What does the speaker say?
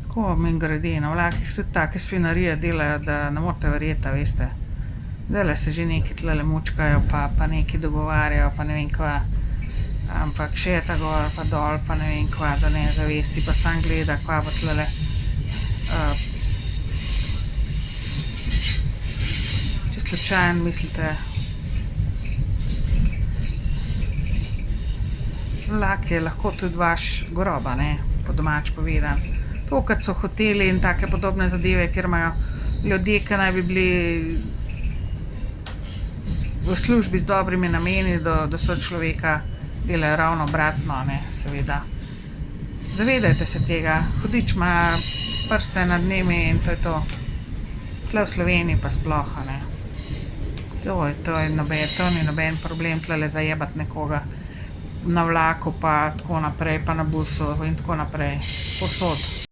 Ko mimogrede, na vlakih tudi take svinjarije delajo, da ne morete verjeti, a veste. Zdajle se že nekaj tulele mučkajo pa nekaj dogovarjajo pa ne vem kva. Ampak šeta gor pa dol pa ne vem kva, do nezavesti pa samo gleda, kva bo tulele. Če slučajno mislite, vlak je lahko tudi vaš grob, a ne, po domače povedano. To, kot so hoteli in take podobne zadeve, kjer imajo ljudje, ki naj bi bili v službi z dobrimi nameni do sočloveka, delajo ravno obratno, a ne, seveda. Zavedajte se tega, hudič ima prste nad njimi in to je to. Tule v Sloveniji pa sploh, a ne. To ni noben problem tulele zajebati nekoga na vlaku pa tako naprej pa na busu in tako naprej. Povsod.